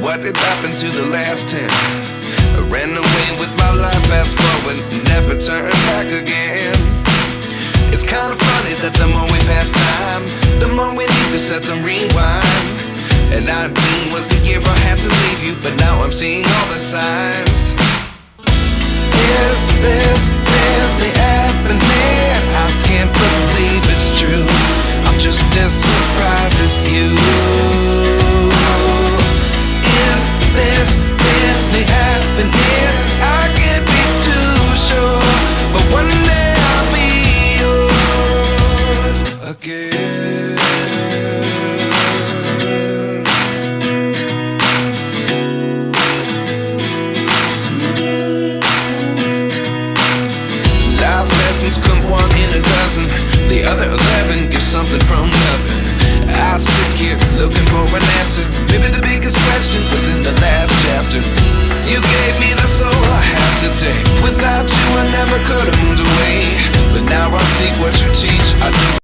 what did happen to the last 10? I ran away with my life, fast forward, never turn back again. It's kinda funny that the more we pass time, the more we need to set the rewind. And 19 was the year I had to leave you, but now I'm seeing all the signs. Is this really happening? I can't believe it's true. I'm just as surprised as you. Is this really happening? I can't be too sure, but one day I'll be yours again. Life lessons come one in a dozen. The other 11 give something from nothing. I sit here looking for an answer. Maybe the biggest question was in the last chapter. You gave me the soul I have today. Without you I never could have moved away, but now I seek what you teach. I do